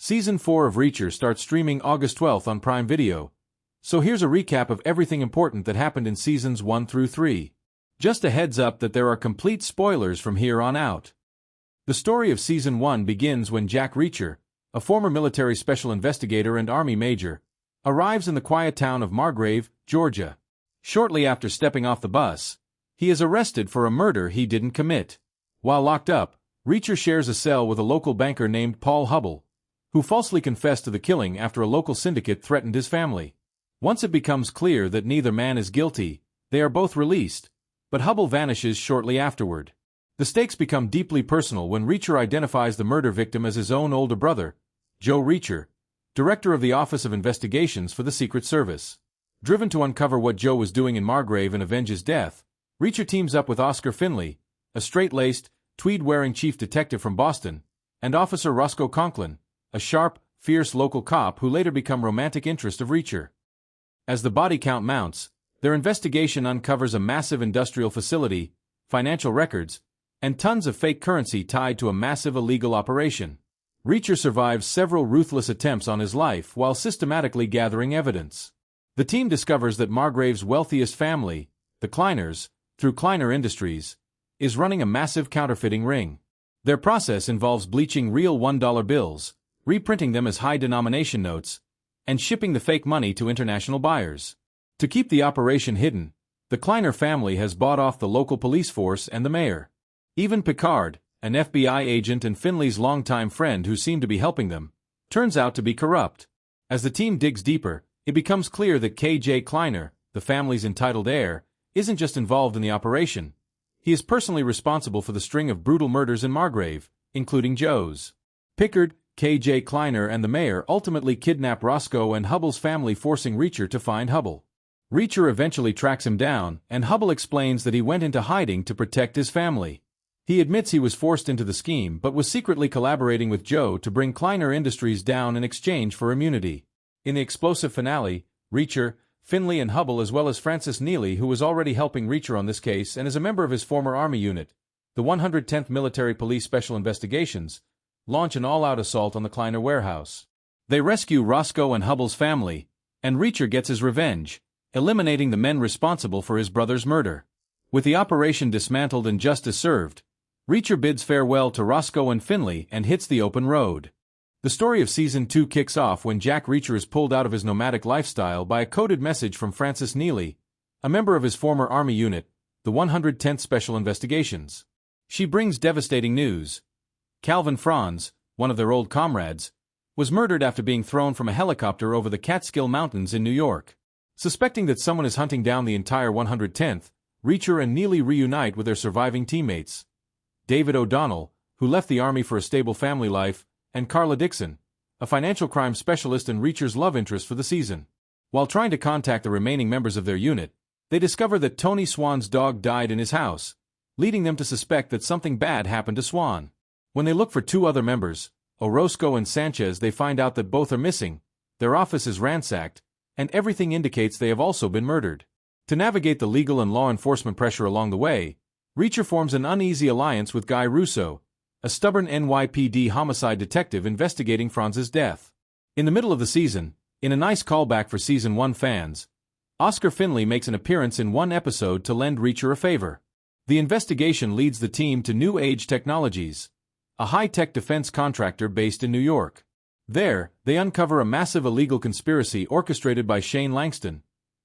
Season 4 of Reacher starts streaming August 12th on Prime Video. So here's a recap of everything important that happened in Seasons 1 through 3. Just a heads up that there are complete spoilers from here on out. The story of Season 1 begins when Jack Reacher, a former military special investigator and Army major, arrives in the quiet town of Margrave, Georgia. Shortly after stepping off the bus, he is arrested for a murder he didn't commit. While locked up, Reacher shares a cell with a local banker named Paul Hubble, who falsely confessed to the killing after a local syndicate threatened his family. Once it becomes clear that neither man is guilty, they are both released, but Hubble vanishes shortly afterward. The stakes become deeply personal when Reacher identifies the murder victim as his own older brother, Joe Reacher, director of the Office of Investigations for the Secret Service. Driven to uncover what Joe was doing in Margrave and avenge his death, Reacher teams up with Oscar Finley, a straight-laced, tweed-wearing chief detective from Boston, and Officer Roscoe Conklin, a sharp, fierce local cop who later become romantic interest of Reacher. As the body count mounts, their investigation uncovers a massive industrial facility, financial records, and tons of fake currency tied to a massive illegal operation. Reacher survives several ruthless attempts on his life while systematically gathering evidence. The team discovers that Margrave's wealthiest family, the Kleiners, through Kleiner Industries, is running a massive counterfeiting ring. Their process involves bleaching real $1 bills, reprinting them as high-denomination notes, and shipping the fake money to international buyers. To keep the operation hidden, the Kleiner family has bought off the local police force and the mayor. Even Picard, an FBI agent and Finley's longtime friend who seemed to be helping them, turns out to be corrupt. As the team digs deeper, it becomes clear that K.J. Kleiner, the family's entitled heir, isn't just involved in the operation. He is personally responsible for the string of brutal murders in Margrave, including Joe's. Pickard, K.J. Kleiner and the mayor ultimately kidnap Roscoe and Hubble's family, forcing Reacher to find Hubble. Reacher eventually tracks him down, and Hubble explains that he went into hiding to protect his family. He admits he was forced into the scheme but was secretly collaborating with Joe to bring Kleiner Industries down in exchange for immunity. In the explosive finale, Reacher, Finley and Hubble, as well as Francis Neely, who was already helping Reacher on this case and is a member of his former Army unit, the 110th Military Police Special Investigations, launch an all-out assault on the Kleiner warehouse. They rescue Roscoe and Hubble's family, and Reacher gets his revenge, eliminating the men responsible for his brother's murder. With the operation dismantled and justice served, Reacher bids farewell to Roscoe and Finley and hits the open road. The story of Season 2 kicks off when Jack Reacher is pulled out of his nomadic lifestyle by a coded message from Francis Neely, a member of his former Army unit, the 110th Special Investigations. She brings devastating news. Calvin Franz, one of their old comrades, was murdered after being thrown from a helicopter over the Catskill Mountains in New York. Suspecting that someone is hunting down the entire 110th, Reacher and Neely reunite with their surviving teammates. David O'Donnell, who left the Army for a stable family life, and Carla Dixon, a financial crime specialist and Reacher's love interest for the season. While trying to contact the remaining members of their unit, they discover that Tony Swan's dog died in his house, leading them to suspect that something bad happened to Swan. When they look for two other members, Orozco and Sanchez, they find out that both are missing, their office is ransacked, and everything indicates they have also been murdered. To navigate the legal and law enforcement pressure along the way, Reacher forms an uneasy alliance with Guy Russo, a stubborn NYPD homicide detective investigating Franz's death. In the middle of the season, in a nice callback for Season 1 fans, Oscar Finley makes an appearance in one episode to lend Reacher a favor. The investigation leads the team to New Age Technologies, a high-tech defense contractor based in New York. There, they uncover a massive illegal conspiracy orchestrated by Shane Langston,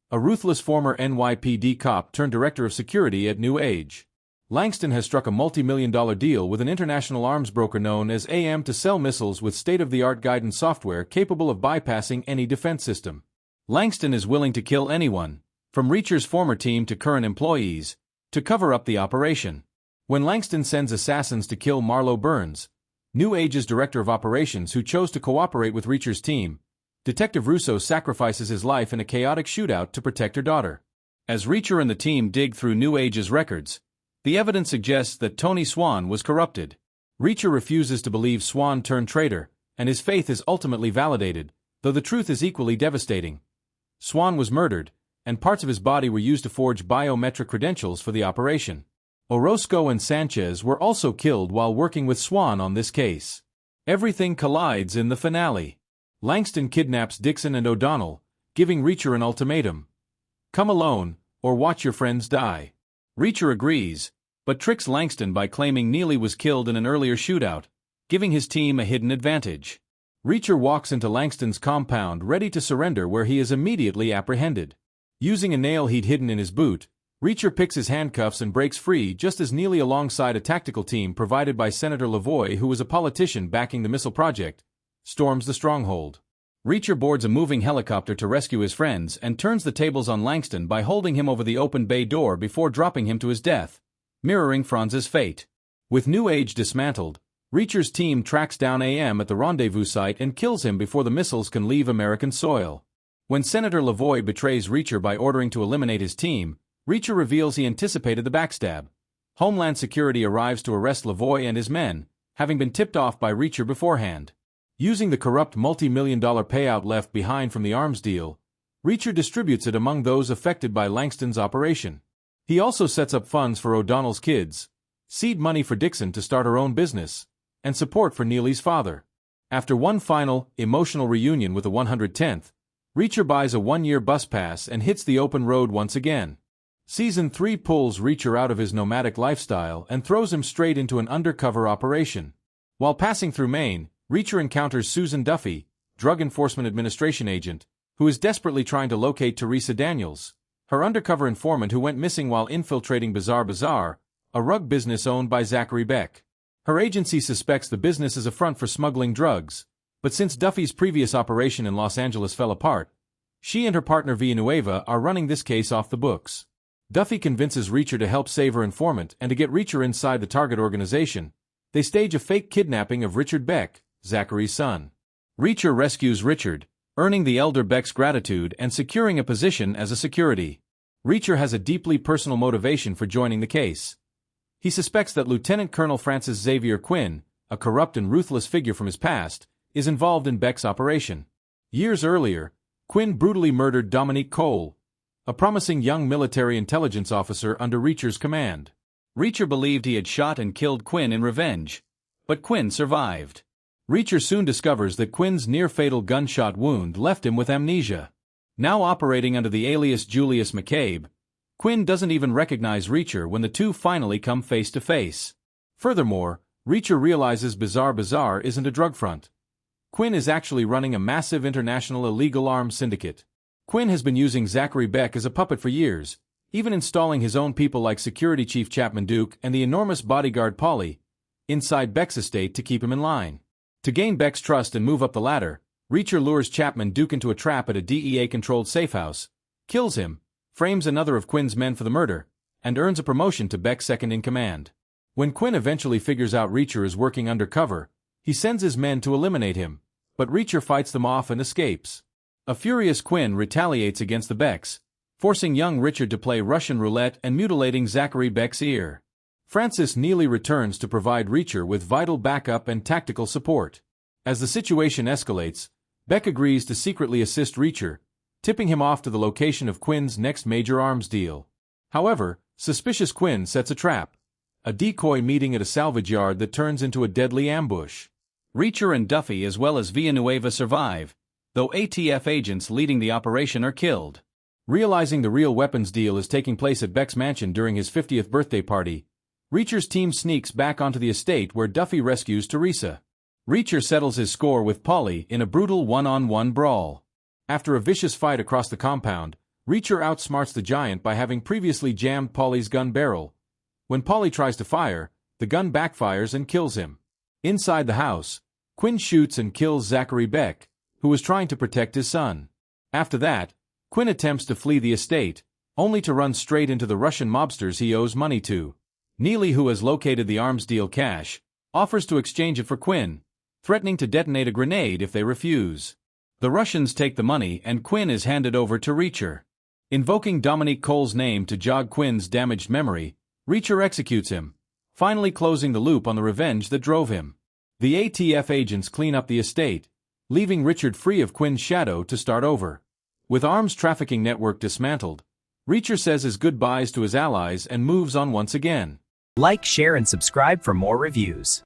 a ruthless former NYPD cop turned director of security at New Age. Langston has struck a multi-million-dollar deal with an international arms broker known as AM to sell missiles with state-of-the-art guidance software capable of bypassing any defense system. Langston is willing to kill anyone, from Reacher's former team to current employees, to cover up the operation. When Langston sends assassins to kill Marlo Burns, New Age's director of operations who chose to cooperate with Reacher's team, Detective Russo sacrifices his life in a chaotic shootout to protect her daughter. As Reacher and the team dig through New Age's records, the evidence suggests that Tony Swan was corrupted. Reacher refuses to believe Swan turned traitor, and his faith is ultimately validated, though the truth is equally devastating. Swan was murdered, and parts of his body were used to forge biometric credentials for the operation. Orozco and Sanchez were also killed while working with Swan on this case. Everything collides in the finale. Langston kidnaps Dixon and O'Donnell, giving Reacher an ultimatum. Come alone, or watch your friends die. Reacher agrees, but tricks Langston by claiming Neely was killed in an earlier shootout, giving his team a hidden advantage. Reacher walks into Langston's compound ready to surrender where he is immediately apprehended. Using a nail he'd hidden in his boot, Reacher picks his handcuffs and breaks free just as Neely, alongside a tactical team provided by Senator Lavoie, who was a politician backing the missile project, storms the stronghold. Reacher boards a moving helicopter to rescue his friends and turns the tables on Langston by holding him over the open bay door before dropping him to his death, mirroring Franz's fate. With New Age dismantled, Reacher's team tracks down AM at the rendezvous site and kills him before the missiles can leave American soil. When Senator Lavoie betrays Reacher by ordering to eliminate his team, Reacher reveals he anticipated the backstab. Homeland Security arrives to arrest Lavoie and his men, having been tipped off by Reacher beforehand. Using the corrupt multi-million-dollar payout left behind from the arms deal, Reacher distributes it among those affected by Langston's operation. He also sets up funds for O'Donnell's kids, seed money for Dixon to start her own business, and support for Neely's father. After one final, emotional reunion with the 110th, Reacher buys a one-year bus pass and hits the open road once again. Season 3 pulls Reacher out of his nomadic lifestyle and throws him straight into an undercover operation. While passing through Maine, Reacher encounters Susan Duffy, Drug Enforcement Administration agent, who is desperately trying to locate Teresa Daniels, her undercover informant who went missing while infiltrating Bizarre Bazaar, a rug business owned by Zachary Beck. Her agency suspects the business is a front for smuggling drugs, but since Duffy's previous operation in Los Angeles fell apart, she and her partner Villanueva are running this case off the books. Duffy convinces Reacher to help save her informant and to get Reacher inside the target organization. They stage a fake kidnapping of Richard Beck, Zachary's son. Reacher rescues Richard, earning the elder Beck's gratitude and securing a position as a security. Reacher has a deeply personal motivation for joining the case. He suspects that Lieutenant Colonel Francis Xavier Quinn, a corrupt and ruthless figure from his past, is involved in Beck's operation. Years earlier, Quinn brutally murdered Dominique Cole, a promising young military intelligence officer under Reacher's command. Reacher believed he had shot and killed Quinn in revenge, but Quinn survived. Reacher soon discovers that Quinn's near-fatal gunshot wound left him with amnesia. Now operating under the alias Julius McCabe, Quinn doesn't even recognize Reacher when the two finally come face to face. Furthermore, Reacher realizes Bizarre Bazaar isn't a drug front. Quinn is actually running a massive international illegal arms syndicate. Quinn has been using Zachary Beck as a puppet for years, even installing his own people like Security Chief Chapman Duke and the enormous bodyguard Polly inside Beck's estate to keep him in line. To gain Beck's trust and move up the ladder, Reacher lures Chapman Duke into a trap at a DEA-controlled safehouse, kills him, frames another of Quinn's men for the murder, and earns a promotion to Beck's second-in-command. When Quinn eventually figures out Reacher is working undercover, he sends his men to eliminate him, but Reacher fights them off and escapes. A furious Quinn retaliates against the Becks, forcing young Richard to play Russian roulette and mutilating Zachary Beck's ear. Francis Neely returns to provide Reacher with vital backup and tactical support. As the situation escalates, Beck agrees to secretly assist Reacher, tipping him off to the location of Quinn's next major arms deal. However, suspicious Quinn sets a trap, a decoy meeting at a salvage yard that turns into a deadly ambush. Reacher and Duffy as well as Villanueva survive, though ATF agents leading the operation are killed. Realizing the real weapons deal is taking place at Beck's mansion during his 50th birthday party, Reacher's team sneaks back onto the estate where Duffy rescues Teresa. Reacher settles his score with Polly in a brutal one-on-one brawl. After a vicious fight across the compound, Reacher outsmarts the giant by having previously jammed Polly's gun barrel. When Polly tries to fire, the gun backfires and kills him. Inside the house, Quinn shoots and kills Zachary Beck, who was trying to protect his son. After that, Quinn attempts to flee the estate, only to run straight into the Russian mobsters he owes money to. Neely, who has located the arms deal cache, offers to exchange it for Quinn, threatening to detonate a grenade if they refuse. The Russians take the money and Quinn is handed over to Reacher. Invoking Dominique Cole's name to jog Quinn's damaged memory, Reacher executes him, finally closing the loop on the revenge that drove him. The ATF agents clean up the estate, leaving Richard free of Quinn's shadow to start over. With arms trafficking network dismantled, Reacher says his goodbyes to his allies and moves on once again. Like, share, and subscribe for more reviews.